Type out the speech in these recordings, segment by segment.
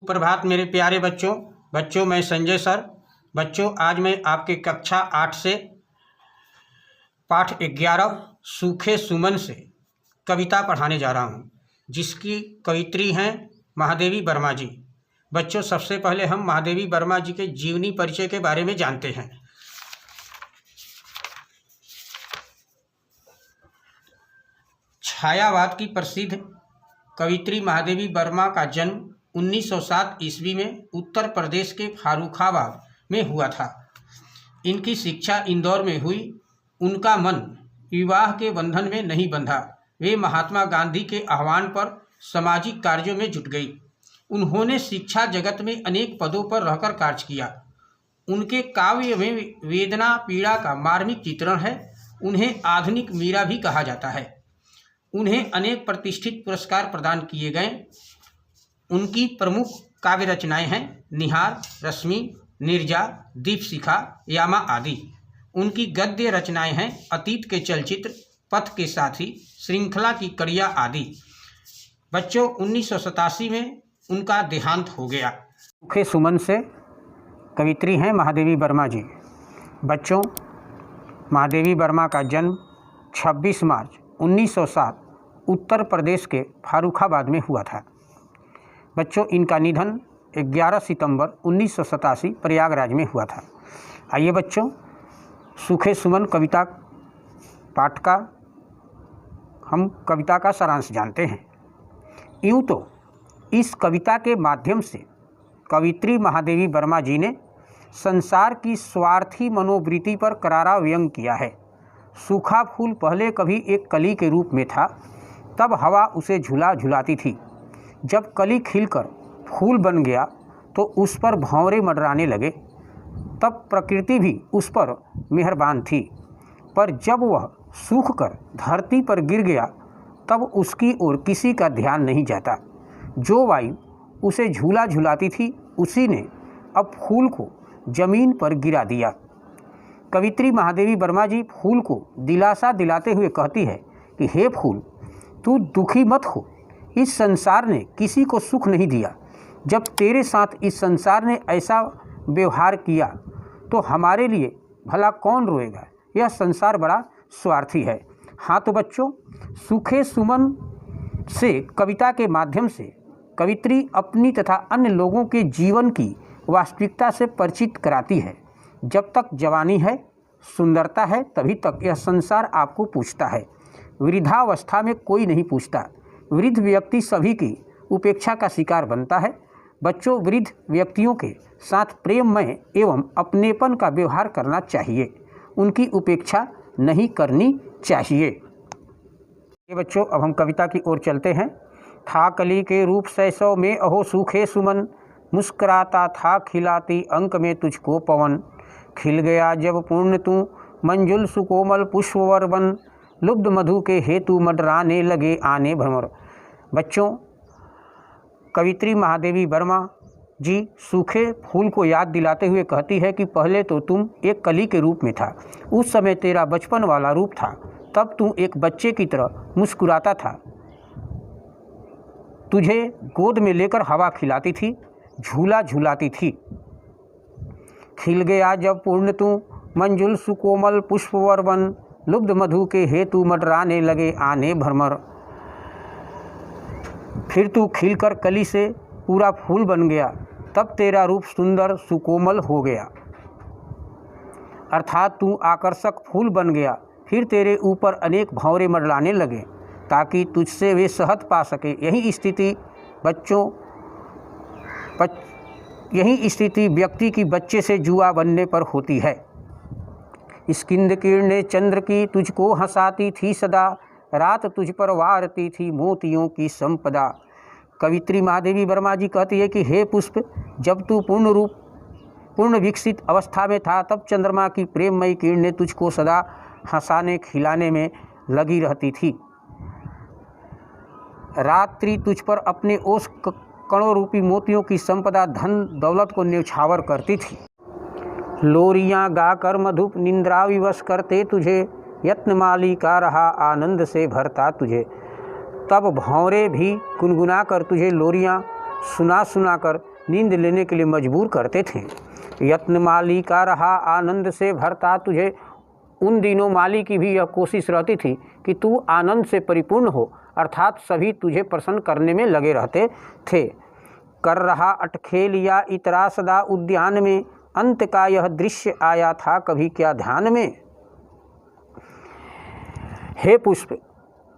सुप्रभात मेरे प्यारे बच्चों मैं संजय सर। बच्चों आज मैं आपके कक्षा 8 से पाठ 11 सूखे सुमन से कविता पढ़ाने जा रहा हूँ, जिसकी कवित्री हैं महादेवी वर्मा जी। बच्चों सबसे पहले हम महादेवी वर्मा जी के जीवनी परिचय के बारे में जानते हैं। छायावाद की प्रसिद्ध कवित्री महादेवी वर्मा का जन्म 1907 ईस्वी में उत्तर प्रदेश के फारुखाबाद में हुआ था। इनकी शिक्षा इंदौर में हुई। उनका मन विवाह के बंधन में नहीं बंधा। वे महात्मा गांधी के आह्वान पर सामाजिक कार्यों में जुट गई। उन्होंने शिक्षा जगत में अनेक पदों पर रहकर कार्य किया। उनके काव्य में वेदना पीड़ा का मार्मिक चित्रण है। उन्हें आधुनिक मीरा भी कहा जाता है। उन्हें अनेक प्रतिष्ठित पुरस्कार प्रदान किए गए। उनकी प्रमुख काव्य रचनाएं हैं निहार, रश्मि, निर्जा, दीपशिखा, यामा आदि। उनकी गद्य रचनाएं हैं अतीत के चलचित्र, पथ के साथी, श्रृंखला की कड़िया आदि। बच्चों 1987 में उनका देहांत हो गया। सूखे सुमन से कवित्री हैं महादेवी वर्मा जी। बच्चों महादेवी वर्मा का जन्म 26 मार्च 1907 उत्तर प्रदेश के फारुखाबाद में हुआ था। बच्चों इनका निधन 11 सितंबर 1987 प्रयागराज में हुआ था। आइए बच्चों सूखे सुमन कविता पाठ का हम कविता का सारांश जानते हैं। यूँ तो इस कविता के माध्यम से कवित्री महादेवी वर्मा जी ने संसार की स्वार्थी मनोवृत्ति पर करारा व्यंग किया है। सूखा फूल पहले कभी एक कली के रूप में था, तब हवा उसे झुला झुलाती थी। जब कली खिलकर फूल बन गया तो उस पर भंवरे मंडराने लगे। तब प्रकृति भी उस पर मेहरबान थी, पर जब वह सूखकर धरती पर गिर गया तब उसकी ओर किसी का ध्यान नहीं जाता। जो वायु उसे झूला झुलाती थी उसी ने अब फूल को जमीन पर गिरा दिया। कवित्री महादेवी वर्मा जी फूल को दिलासा दिलाते हुए कहती है कि हे फूल, तू दुखी मत हो। इस संसार ने किसी को सुख नहीं दिया। जब तेरे साथ इस संसार ने ऐसा व्यवहार किया तो हमारे लिए भला कौन रोएगा। यह संसार बड़ा स्वार्थी है। हाँ तो बच्चों सूखे सुमन से कविता के माध्यम से कवित्री अपनी तथा अन्य लोगों के जीवन की वास्तविकता से परिचित कराती है। जब तक जवानी है, सुंदरता है, तभी तक यह संसार आपको पूछता है। वृद्धावस्था में कोई नहीं पूछता। वृद्ध व्यक्ति सभी की उपेक्षा का शिकार बनता है। बच्चों वृद्ध व्यक्तियों के साथ प्रेममय एवं अपनेपन का व्यवहार करना चाहिए। उनकी उपेक्षा नहीं करनी चाहिए। ये बच्चों अब हम कविता की ओर चलते हैं। था कली के रूप शैशव में अहो सूखे सुमन, मुस्कुराता था खिलाती अंक में तुझको पवन। खिल गया जब पूर्ण तू मंजुल सुकोमल पुष्पवर बन, लुब्ध मधु के हेतु मडराने लगे आने भ्रमर। बच्चों कवित्री महादेवी वर्मा जी सूखे फूल को याद दिलाते हुए कहती है कि पहले तो तुम एक कली के रूप में था। उस समय तेरा बचपन वाला रूप था। तब तू एक बच्चे की तरह मुस्कुराता था। तुझे गोद में लेकर हवा खिलाती थी, झूला झुलाती थी। खिल गया जब पूर्ण तू मंजुल सुकोमल पुष्पवर बन, लुब्ध मधु के हेतु मडराने लगे आने भ्रमर। फिर तू खिलकर कली से पूरा फूल बन गया, तब तेरा रूप सुंदर सुकोमल हो गया। अर्थात तू आकर्षक फूल बन गया। फिर तेरे ऊपर अनेक भंवरे मंडराने लगे ताकि तुझसे वे सहज पा सके। यही स्थिति बच्चों यही स्थिति व्यक्ति की बच्चे से जुआ बनने पर होती है। स्किंद किरणें चंद्र की तुझको हंसाती थी सदा, रात तुझ पर वारती थी मोतियों की संपदा। कवित्री महादेवी वर्मा जी कहती है कि हे पुष्प, जब तू पूर्ण विकसित अवस्था में था तब चंद्रमा की प्रेममयी किरणें तुझको सदा हंसाने खिलाने में लगी रहती थी। रात्रि तुझ पर अपने ओस कणों रूपी मोतियों की संपदा धन दौलत को न्यौछावर करती थी। लोरियां गाकर मधुप निंद्रा विवश करते तुझे, यत्नमाली का रहा आनंद से भरता तुझे। तब भंवरे भी गुनगुना कर तुझे लोरियां सुना कर नींद लेने के लिए मजबूर करते थे। यत्नमाली का रहा आनंद से भरता तुझे, उन दिनों माली की भी यह कोशिश रहती थी कि तू आनंद से परिपूर्ण हो, अर्थात सभी तुझे प्रसन्न करने में लगे रहते थे। कर रहा अटखेल या इतरा सदा उद्यान में, अंत का यह दृश्य आया था कभी क्या ध्यान में। हे पुष्प,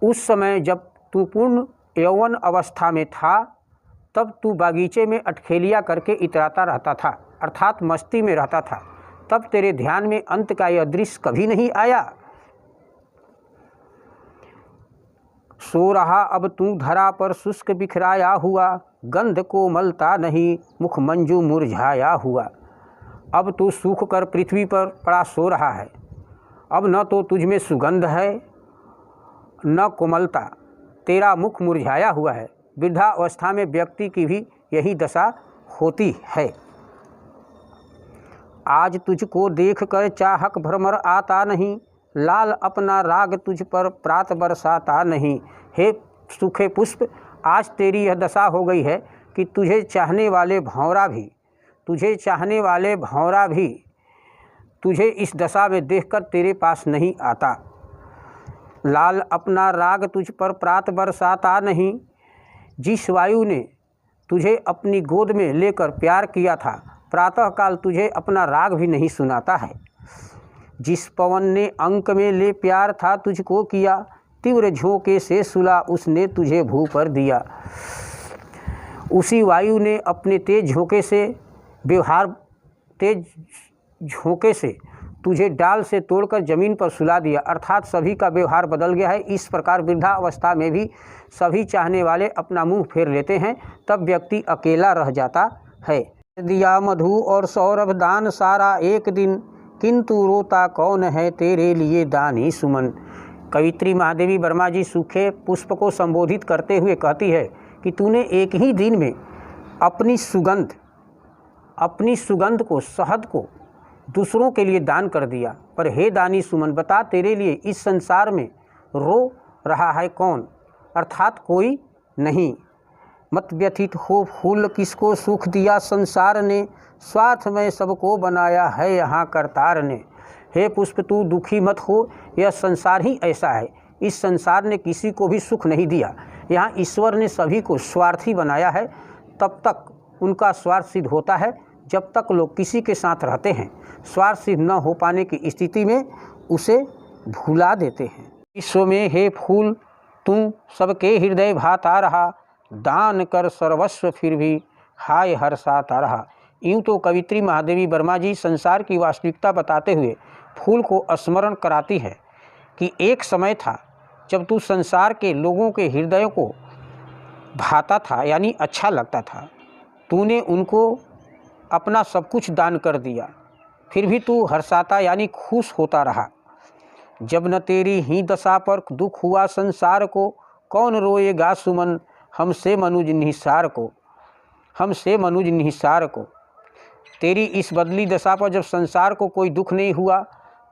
उस समय जब तू पूर्ण यौवन अवस्था में था, तब तू बागीचे में अटखेलिया करके इतराता रहता था, अर्थात मस्ती में रहता था। तब तेरे ध्यान में अंत का यह दृश्य कभी नहीं आया। सो रहा अब तू धरा पर शुष्क बिखराया हुआ, गंध कोमलता नहीं मुख मंजू मुरझाया हुआ। अब तू सूख कर पृथ्वी पर पड़ा सो रहा है। अब न तो तुझ में सुगंध है न कोमलता, तेरा मुख मुरझाया हुआ है। वृद्धावस्था में व्यक्ति की भी यही दशा होती है। आज तुझको देख कर चाहक भ्रमर आता नहीं, लाल अपना राग तुझ पर प्रात बरसाता नहीं। हे सूखे पुष्प, आज तेरी यह दशा हो गई है कि तुझे चाहने वाले भंवरा भी तुझे इस दशा में देखकर तेरे पास नहीं आता। लाल अपना राग तुझ पर प्रात बरसाता नहीं। जिस वायु ने तुझे अपनी गोद में लेकर प्यार किया था, प्रातःकाल तुझे अपना राग भी नहीं सुनाता है। जिस पवन ने अंक में ले प्यार था तुझको किया, तीव्र झोंके से सुला उसने तुझे भू पर दिया। उसी वायु ने अपने तेज झोंके से तुझे डाल से तोड़कर जमीन पर सुला दिया, अर्थात सभी का व्यवहार बदल गया है। इस प्रकार वृद्धावस्था में भी सभी चाहने वाले अपना मुंह फेर लेते हैं, तब व्यक्ति अकेला रह जाता है। दिया मधु और सौरभ दान सारा एक दिन, किंतु रोता कौन है तेरे लिए दानी सुमन। कवित्री महादेवी वर्मा जी सूखे पुष्प को संबोधित करते हुए कहती है कि तूने एक ही दिन में अपनी सुगंध को, शहद को दूसरों के लिए दान कर दिया, पर हे दानी सुमन, बता तेरे लिए इस संसार में रो रहा है कौन, अर्थात कोई नहीं। मत व्यथित हो फूल किसको सुख दिया संसार ने, स्वार्थ में सबको बनाया है यहाँ करतार ने। हे पुष्प, तू दुखी मत हो, यह संसार ही ऐसा है। इस संसार ने किसी को भी सुख नहीं दिया। यहाँ ईश्वर ने सभी को स्वार्थी बनाया है। तब तक उनका स्वार्थ सिद्ध होता है जब तक लोग किसी के साथ रहते हैं। स्वार्थ सिद्ध न हो पाने की स्थिति में उसे भुला देते हैं। विश्व में हे फूल तू सबके हृदय भाता रहा, दान कर सर्वस्व फिर भी हाय हर्षाता रहा। यूँ तो कवित्री महादेवी वर्मा जी संसार की वास्तविकता बताते हुए फूल को स्मरण कराती है कि एक समय था जब तू संसार के लोगों के हृदयों को भाता था, यानी अच्छा लगता था। तूने उनको अपना सब कुछ दान कर दिया, फिर भी तू हर्षाता यानी खुश होता रहा। जब न तेरी ही दशा पर दुख हुआ संसार को, कौन रोएगा सुमन हमसे मनुज निहिसार को। तेरी इस बदली दशा पर जब संसार को कोई दुख नहीं हुआ,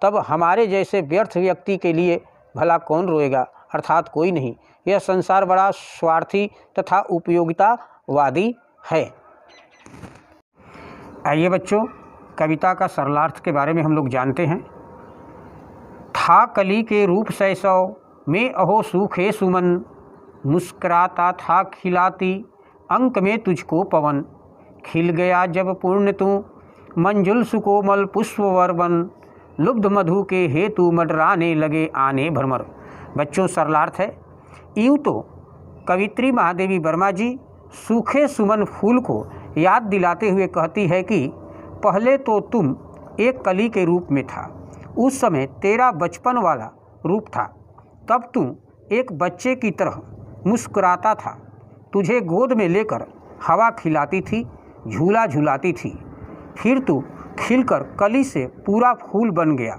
तब हमारे जैसे व्यर्थ व्यक्ति के लिए भला कौन रोएगा, अर्थात कोई नहीं। यह संसार बड़ा स्वार्थी तथा उपयोगितावादी है। आइए बच्चों, कविता का सरलार्थ के बारे में हम लोग जानते हैं। था कली के रूप शैशव में अहो सूखे सुमन, मुस्कुराता था खिलाती अंक में तुझको पवन। खिल गया जब पूर्ण तू मंजुल सुकोमल पुष्पवर बन, लुब्ध मधु के हेतु मडराने लगे आने भ्रमर। बच्चों सरलार्थ है। यूँ तो कवित्री महादेवी वर्मा जी सूखे सुमन फूल को याद दिलाते हुए कहती है कि पहले तो तुम एक कली के रूप में था, उस समय तेरा बचपन वाला रूप था। तब तुम एक बच्चे की तरह मुस्कुराता था, तुझे गोद में लेकर हवा खिलाती थी, झूला झुलाती थी। फिर तू खिलकर कली से पूरा फूल बन गया,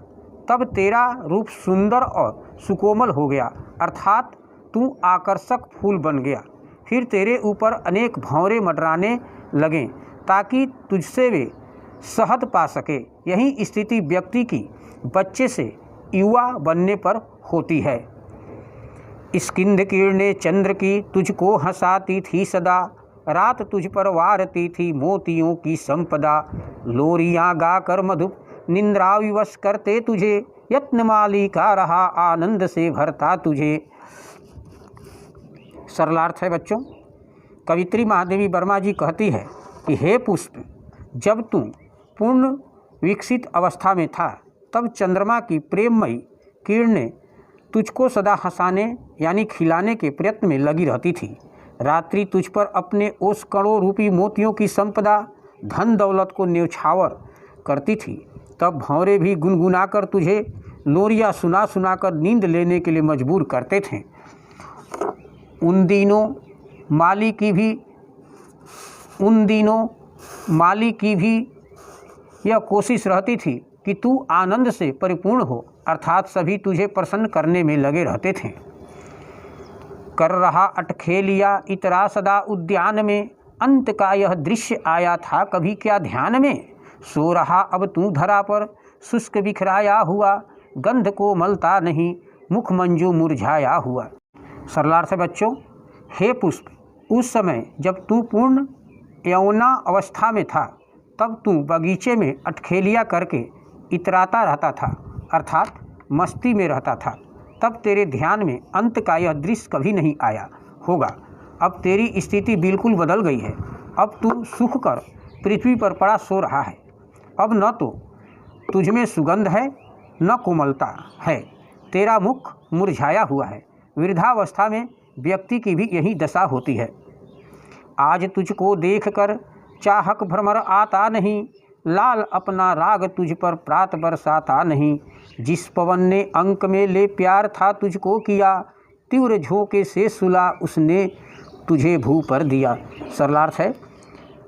तब तेरा रूप सुंदर और सुकोमल हो गया, अर्थात तू आकर्षक फूल बन गया। फिर तेरे ऊपर अनेक भंवरे मंडराने लगें ताकि तुझसे वे शहद पा सके। यही स्थिति व्यक्ति की बच्चे से युवा बनने पर होती है। स्किंध किरणें चंद्र की तुझको हंसाती थी सदा, रात तुझ पर वारती थी मोतियों की संपदा, लोरियां गाकर मधुप निंद्रा विवश करते तुझे, यत्नमाली का रहा आनंद से भरता तुझे। सरलार्थ है बच्चों। कवित्री महादेवी वर्मा जी कहती है कि हे पुष्प, जब तू पूर्ण विकसित अवस्था में था तब चंद्रमा की प्रेममयी किरणें तुझको सदा हंसाने यानी खिलाने के प्रयत्न में लगी रहती थी। रात्रि तुझ पर अपने ओस कणों रूपी मोतियों की संपदा धन दौलत को न्यौछावर करती थी। तब भंवरे भी गुनगुनाकर तुझे लोरियां सुना सुनाकर नींद लेने के लिए मजबूर करते थे। उन दिनों माली की भी यह कोशिश रहती थी कि तू आनंद से परिपूर्ण हो, अर्थात सभी तुझे प्रसन्न करने में लगे रहते थे। कर रहा अटखेलिया इतरा सदा उद्यान में, अंत का यह दृश्य आया था कभी क्या ध्यान में। सो रहा अब तू धरा पर शुष्क बिखराया हुआ, गंध को मलता नहीं मुख मंजू मुरझाया हुआ। सरलार्थ बच्चों, हे पुष्प, उस समय जब तू पूर्ण यौवना अवस्था में था तब तू बगीचे में अटखेलिया करके इतराता रहता था, अर्थात मस्ती में रहता था। तब तेरे ध्यान में अंत का यह दृश्य कभी नहीं आया होगा। अब तेरी स्थिति बिल्कुल बदल गई है। अब तू सूख कर पृथ्वी पर पड़ा सो रहा है। अब न तो तुझमें सुगंध है न कोमलता है, तेरा मुख मुरझाया हुआ है। वृद्धावस्था में व्यक्ति की भी यही दशा होती है। आज तुझको देखकर चाहक भ्रमर आता नहीं, लाल अपना राग तुझ पर प्रात बरसाता नहीं। जिस पवन ने अंक में ले प्यार था तुझको किया, तीव्र झोंके से सुला उसने तुझे भू पर दिया। सरलार्थ है,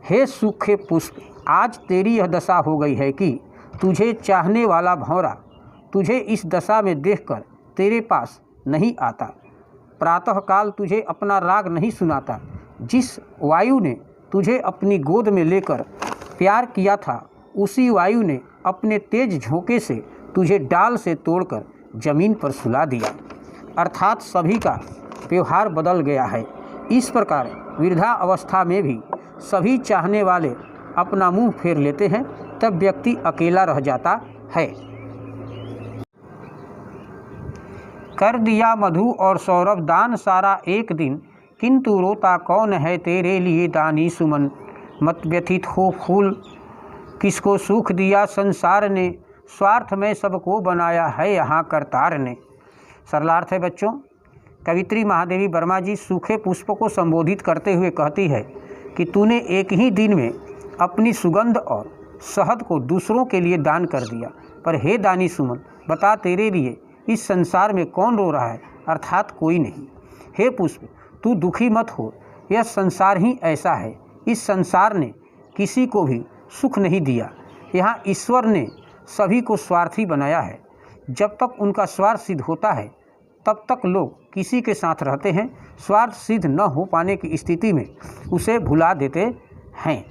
हे सूखे पुष्प, आज तेरी यह दशा हो गई है कि तुझे चाहने वाला भंवरा तुझे इस दशा में देखकर तेरे पास नहीं आता। प्रातःकाल तुझे अपना राग नहीं सुनाता। जिस वायु ने तुझे अपनी गोद में लेकर प्यार किया था, उसी वायु ने अपने तेज झोंके से तुझे डाल से तोड़कर जमीन पर सुला दिया, अर्थात सभी का व्यवहार बदल गया है। इस प्रकार वृद्धा अवस्था में भी सभी चाहने वाले अपना मुंह फेर लेते हैं, तब व्यक्ति अकेला रह जाता है। कर दिया मधु और सौरभ दान सारा एक दिन, किंतु रोता कौन है तेरे लिए दानी सुमन। मत व्यथित हो फूल, किसको सुख दिया संसार ने, स्वार्थ में सबको बनाया है यहाँ करतार ने। सरलार्थ है बच्चों। कवित्री महादेवी वर्मा जी सूखे पुष्प को संबोधित करते हुए कहती है कि तूने एक ही दिन में अपनी सुगंध और शहद को दूसरों के लिए दान कर दिया, पर हे दानी सुमन, बता तेरे लिए इस संसार में कौन रो रहा है, अर्थात कोई नहीं। हे पुष्प, तू दुखी मत हो, यह संसार ही ऐसा है। इस संसार ने किसी को भी सुख नहीं दिया। यहाँ ईश्वर ने सभी को स्वार्थी बनाया है। जब तक उनका स्वार्थ सिद्ध होता है तब तक लोग किसी के साथ रहते हैं। स्वार्थ सिद्ध न हो पाने की स्थिति में उसे भुला देते हैं।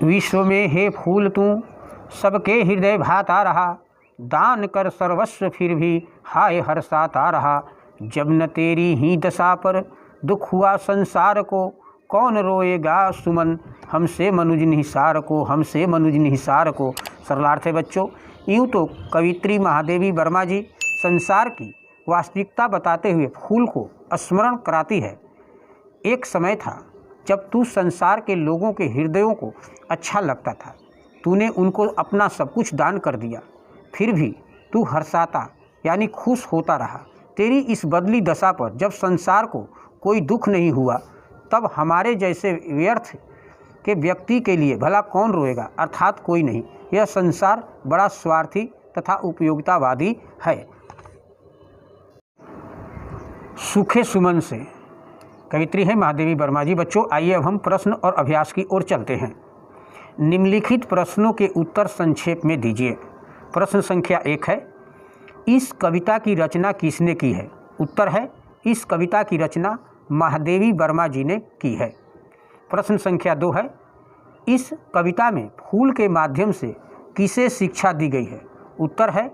विश्व में हे फूल तू सबके हृदय भाता रहा, दान कर सर्वस्व फिर भी हाय हर्षाता रहा। जब न तेरी ही दशा पर दुख हुआ संसार को, कौन रोएगा सुमन हमसे मनुज निहिसार को, हमसे मनुज निहिसार को। सरलार्थ है बच्चों। यूँ तो कवित्री महादेवी वर्मा जी संसार की वास्तविकता बताते हुए फूल को स्मरण कराती है। एक समय था जब तू संसार के लोगों के हृदयों को अच्छा लगता था, तूने उनको अपना सब कुछ दान कर दिया, फिर भी तू हर्षाता यानी खुश होता रहा। तेरी इस बदली दशा पर जब संसार को कोई दुख नहीं हुआ, तब हमारे जैसे व्यर्थ के व्यक्ति के लिए भला कौन रोएगा, अर्थात कोई नहीं। यह संसार बड़ा स्वार्थी तथा उपयोगितावादी है। सूखे सुमन से कवित्री है महादेवी वर्मा जी। बच्चों, आइए अब हम प्रश्न और अभ्यास की ओर चलते हैं। निम्नलिखित प्रश्नों के उत्तर संक्षेप में दीजिए। प्रश्न संख्या 1 है, इस कविता की रचना किसने की है? उत्तर है, इस कविता की रचना महादेवी वर्मा जी ने की है। प्रश्न संख्या 2 है, इस कविता में फूल के माध्यम से किसे शिक्षा दी गई है? उत्तर है,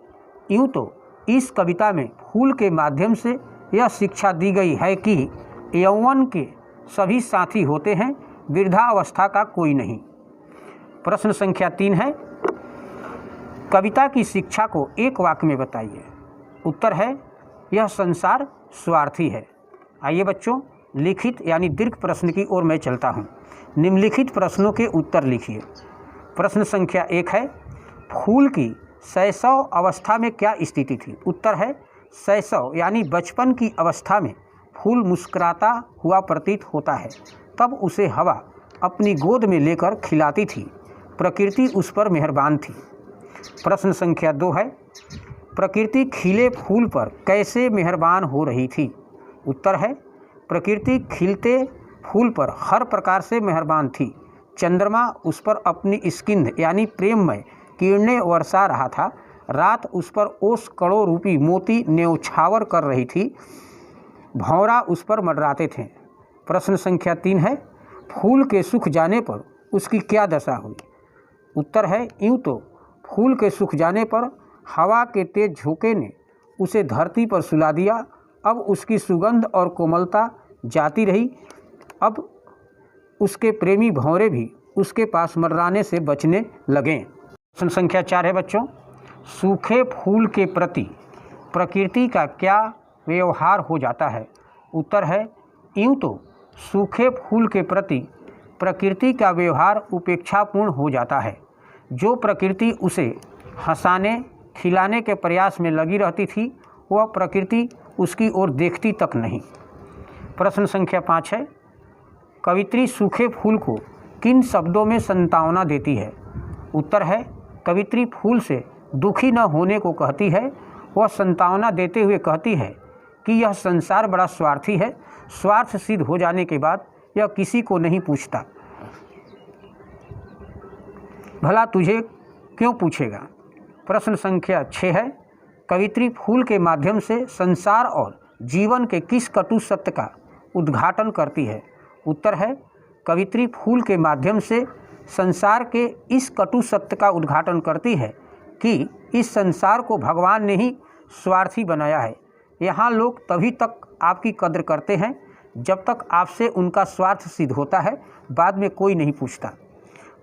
यूँ तो इस कविता में फूल के माध्यम से यह शिक्षा दी गई है कि यौवन के सभी साथी होते हैं, वृद्धावस्था का कोई नहीं। प्रश्न संख्या 3 है, कविता की शिक्षा को एक वाक्य में बताइए। उत्तर है, यह संसार स्वार्थी है। आइए बच्चों, लिखित यानी दीर्घ प्रश्न की ओर मैं चलता हूँ। निम्नलिखित प्रश्नों के उत्तर लिखिए। प्रश्न संख्या 1 है, फूल की शैशव अवस्था में क्या स्थिति थी? उत्तर है, शैशव यानी बचपन की अवस्था में फूल मुस्कुराता हुआ प्रतीत होता है। तब उसे हवा अपनी गोद में लेकर खिलाती थी, प्रकृति उस पर मेहरबान थी। प्रश्न संख्या 2 है, प्रकृति खिले फूल पर कैसे मेहरबान हो रही थी? उत्तर है, प्रकृति खिलते फूल पर हर प्रकार से मेहरबान थी। चंद्रमा उस पर अपनी स्किंध यानी प्रेममय किरणें वर्षा रहा था। रात उस पर ओस कड़ों रूपी मोती न्यौछावर कर रही थी। भंवरा उस पर मंडराते थे। प्रश्न संख्या 3 है, फूल के सूख जाने पर उसकी क्या दशा हुई? उत्तर है, यूँ तो फूल के सूख जाने पर हवा के तेज झोंके ने उसे धरती पर सुला दिया। अब उसकी सुगंध और कोमलता जाती रही। अब उसके प्रेमी भंवरे भी उसके पास मंडराने से बचने लगे। प्रश्न संख्या 4 है बच्चों, सूखे फूल के प्रति प्रकृति का क्या व्यवहार हो जाता है? उत्तर है, यूँ तो सूखे फूल के प्रति प्रकृति का व्यवहार उपेक्षापूर्ण हो जाता है। जो प्रकृति उसे हंसाने खिलाने के प्रयास में लगी रहती थी, वह प्रकृति उसकी ओर देखती तक नहीं। प्रश्न संख्या 5 है, कवित्री सूखे फूल को किन शब्दों में संतावना देती है? उत्तर है, कवित्री फूल से दुखी न होने को कहती है। वह संतावना देते हुए कहती है कि यह संसार बड़ा स्वार्थी है। स्वार्थ सिद्ध हो जाने के बाद यह किसी को नहीं पूछता। भला तुझे क्यों पूछेगा? प्रश्न संख्या 6 है, कवित्री फूल के माध्यम से संसार और जीवन के किस कटु सत्य का उद्घाटन करती है? उत्तर है, कवित्री फूल के माध्यम से संसार के इस कटु सत्य का उद्घाटन करती है कि इस संसार को भगवान ने ही स्वार्थी बनाया है। यहाँ लोग तभी तक आपकी कद्र करते हैं जब तक आपसे उनका स्वार्थ सिद्ध होता है, बाद में कोई नहीं पूछता।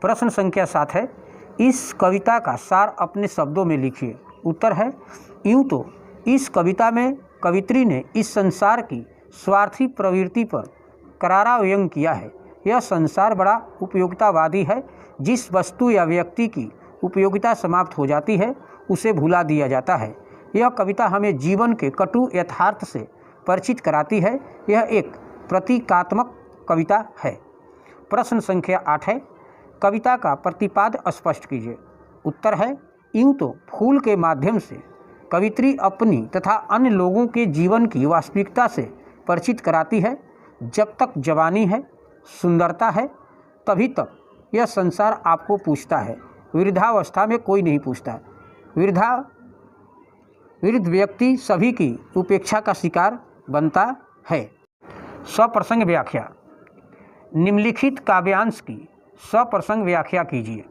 प्रश्न संख्या 7 है, इस कविता का सार अपने शब्दों में लिखिए। उत्तर है, यूँ तो इस कविता में कवित्री ने इस संसार की स्वार्थी प्रवृत्ति पर करारा व्यंग किया है। यह संसार बड़ा उपयोगितावादी है। जिस वस्तु या व्यक्ति की उपयोगिता समाप्त हो जाती है उसे भुला दिया जाता है। यह कविता हमें जीवन के कटु यथार्थ से परिचित कराती है। यह एक प्रतीकात्मक कविता है। प्रश्न संख्या 8 है, कविता का प्रतिपाद्य स्पष्ट कीजिए। उत्तर है, यूँ तो फूल के माध्यम से कवित्री अपनी तथा अन्य लोगों के जीवन की वास्तविकता से परिचित कराती है। जब तक जवानी है, सुंदरता है, तभी तक यह संसार आपको पूछता है। वृद्धावस्था में कोई नहीं पूछता। वृद्ध व्यक्ति सभी की उपेक्षा का शिकार बनता है। सप्रसंग व्याख्या। निम्नलिखित काव्यांश की सप्रसंग व्याख्या कीजिए।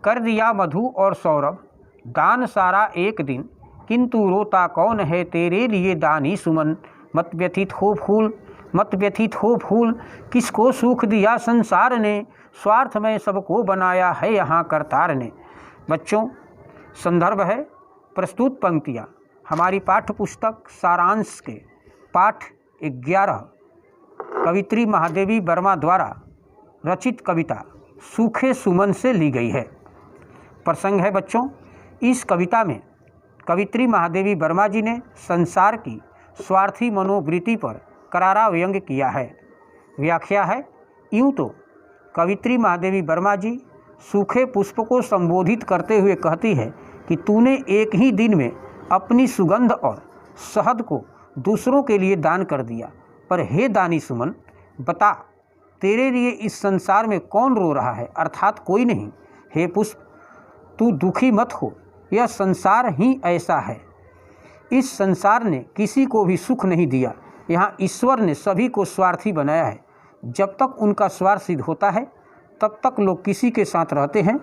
कर दिया मधु और सौरभ दान सारा एक दिन, किंतु रोता कौन है तेरे लिए दानी सुमन। मत व्यथित हो फूल, किसको सूख दिया संसार ने, स्वार्थ में सबको बनाया है यहाँ करतार ने। बच्चों, संदर्भ है प्रस्तुत पंक्तियाँ हमारी पाठ्य पुस्तक सारांश के पाठ 11 कवित्री महादेवी वर्मा द्वारा रचित कविता सूखे सुमन से ली गई है। प्रसंग है बच्चों, इस कविता में कवित्री महादेवी वर्मा जी ने संसार की स्वार्थी मनोवृत्ति पर करारा व्यंग किया है। व्याख्या है, यूँ तो कवित्री महादेवी वर्मा जी सूखे पुष्प को संबोधित करते हुए कहती है कि तूने एक ही दिन में अपनी सुगंध और शहद को दूसरों के लिए दान कर दिया, पर हे दानी सुमन, बता तेरे लिए इस संसार में कौन रो रहा है, अर्थात कोई नहीं। हे पुष्प, तू दुखी मत हो, यह संसार ही ऐसा है। इस संसार ने किसी को भी सुख नहीं दिया। यहाँ ईश्वर ने सभी को स्वार्थी बनाया है। जब तक उनका स्वार्थ सिद्ध होता है तब तक लोग किसी के साथ रहते हैं।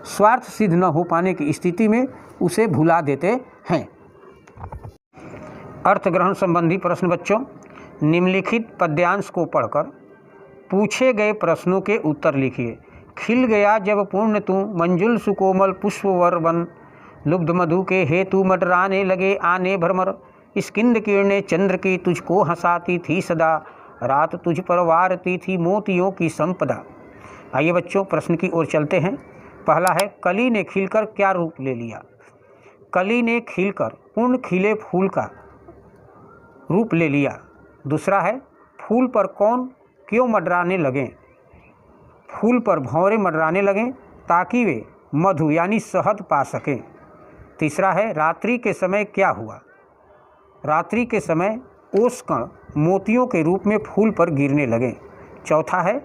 स्वार्थ सिद्ध न हो पाने की स्थिति में उसे भुला देते हैं। अर्थ ग्रहण संबंधी प्रश्न बच्चों, निम्नलिखित पद्यांश को पढ़कर पूछे गए प्रश्नों के उत्तर लिखिए। खिल गया जब पूर्ण तू मंजुल सुकोमल पुष्पवर वन, लुब्ध मधु के हेतु मडराने लगे आने भ्रमर, स्किंद किरणें चंद्र की तुझको हंसाती थी सदा, रात तुझ पर वारती थी मोतियों की संपदा। आइए बच्चों प्रश्न की ओर चलते हैं। पहला है कली ने खिलकर क्या रूप ले लिया। कली ने खिलकर पूर्ण खिले फूल का रूप ले लिया। दूसरा है फूल पर कौन क्यों मंडराने लगे। फूल पर भंवरे मंडराने लगे ताकि वे मधु यानी शहद पा सकें। तीसरा है रात्रि के समय क्या हुआ। रात्रि के समय ओस कण मोतियों के रूप में फूल पर गिरने लगे। चौथा है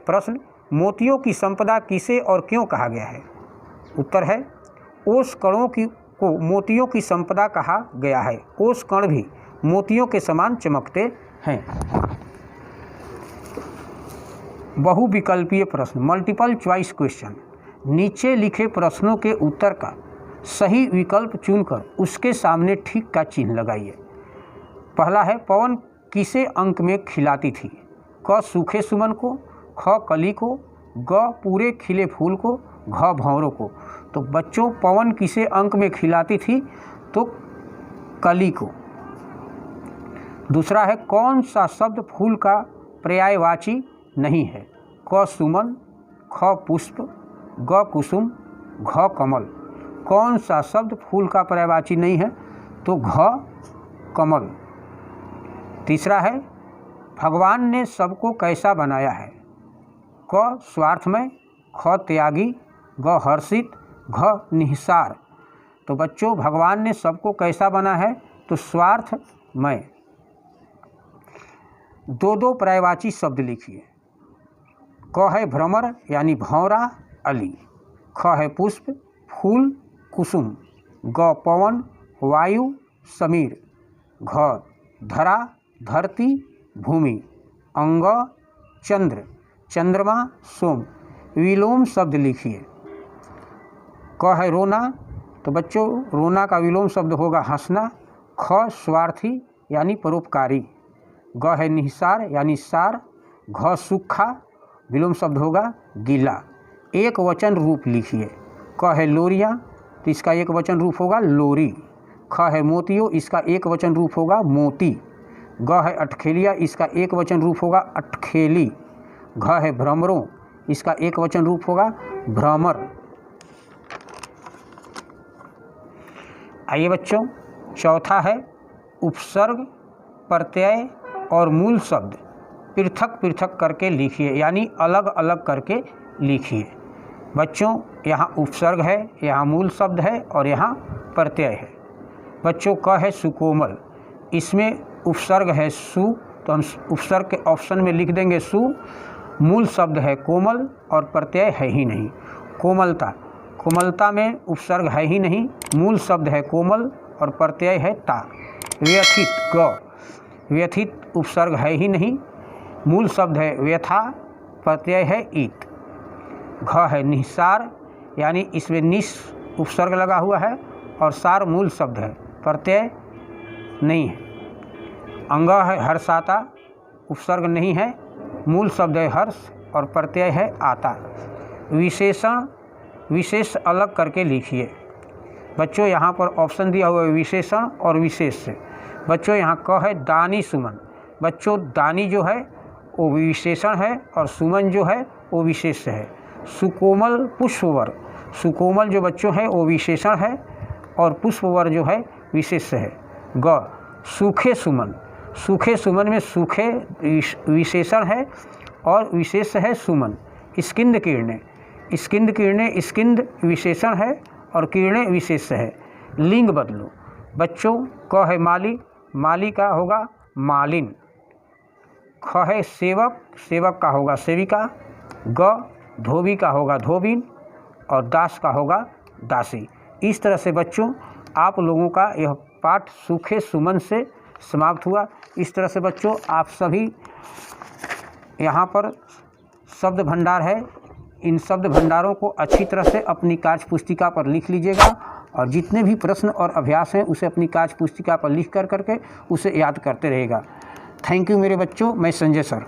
प्रश्न मोतियों की संपदा किसे और क्यों कहा गया है। उत्तर है ओस कणों को मोतियों की संपदा कहा गया है। ओस कण भी मोतियों के समान चमकते हैं। बहुविकल्पीय प्रश्न मल्टीपल चॉइस क्वेश्चन। नीचे लिखे प्रश्नों के उत्तर का सही विकल्प चुनकर उसके सामने ठीक का चिन्ह लगाइए। पहला है पवन किसे अंक में खिलाती थी। क सूखे सुमन को, ख कली को, ग पूरे खिले फूल को, घ भंवरों को। तो बच्चों पवन किसे अंक में खिलाती थी तो कली को। दूसरा है कौन सा शब्द फूल का पर्यायवाची नहीं है। क सुमन, ख पुष्प, ग कुसुम, घ कमल। कौन सा शब्द फूल का पर्यायवाची नहीं है तो घ कमल। तीसरा है भगवान ने सबको कैसा बनाया है। क स्वार्थमय, ख त्यागी, ग हर्षित, घ निहिसार। तो बच्चों भगवान ने सबको कैसा बना है तो स्वार्थमय। दो दो पर्यायवाची शब्द लिखिए। क है भ्रमर यानी भंवरा अली, ख है पुष्प फूल कुसुम, ग पवन वायु समीर, घ धरा धरती भूमि, अंग चंद्र चंद्रमा सोम। विलोम शब्द लिखिए। क है रोना तो बच्चों रोना का विलोम शब्द होगा हंसना। ख स्वार्थी यानी परोपकारी, ग है निहिसार यानी सार, घ सूखा विलोम शब्द होगा गीला। एक वचन रूप लिखिए। क है लोरियाँ तो इसका एक वचन रूप होगा लोरी। ख है मोतियो इसका एक वचन रूप होगा मोती। ग है अटखेलिया इसका एक वचन रूप होगा अटखेली। घ है भ्रमरों इसका एक वचन रूप होगा भ्रमर। आइए बच्चों चौथा है उपसर्ग प्रत्यय और मूल शब्द पृथक पृथक करके लिखिए यानी अलग अलग करके लिखिए। बच्चों यहाँ उपसर्ग है, यहाँ मूल शब्द है और यहाँ प्रत्यय है। बच्चों क है सुकोमल, इसमें उपसर्ग है सु तो हम उपसर्ग के ऑप्शन में लिख देंगे सु। मूल शब्द है कोमल और प्रत्यय है ही नहीं। कोमलता, कोमलता में उपसर्ग है ही नहीं, मूल शब्द है कोमल और प्रत्यय है ता। व्यथित ग, व्यथित उपसर्ग है ही नहीं, मूल शब्द है व्यथा प्रत्यय है ईत। घ है निसार यानी इसमें निस उपसर्ग लगा हुआ है और सार मूल शब्द है प्रत्यय नहीं है। अंग है हर्षाता, उपसर्ग नहीं है, मूल शब्द है हर्ष और प्रत्यय है आता। विशेषण विशेष अलग करके लिखिए। बच्चों यहाँ पर ऑप्शन दिया हुआ है विशेषण और विशेष से। बच्चों यहाँ क है दानी सुमन। बच्चों दानी जो है वो विशेषण है और सुमन जो है वो विशेष है। सुकोमल पुष्पवर, सुकोमल जो बच्चों है वो विशेषण है और पुष्पवर जो है विशेष है। ग सूखे सुमन, सूखे सुमन में सूखे विशेषण है और विशेष है सुमन। स्किंद किरणें, स्किंद किरणें स्किंद विशेषण है और किरणें विशेष है। लिंग बदलो। बच्चों क है माली, माली का होगा मालिन। ख है सेवक, सेवक का होगा सेविका। ग धोबी का होगा धोबिन और दास का होगा दासी। इस तरह से बच्चों आप लोगों का यह पाठ सूखे सुमन से समाप्त हुआ। इस तरह से बच्चों आप सभी यहाँ पर शब्द भंडार है, इन शब्द भंडारों को अच्छी तरह से अपनी कार्य पुस्तिका पर लिख लीजिएगा और जितने भी प्रश्न और अभ्यास हैं उसे अपनी कार्य पुस्तिका पर लिख करके उसे याद करते रहेगा। थैंक यू मेरे बच्चों, मैं संजय सर।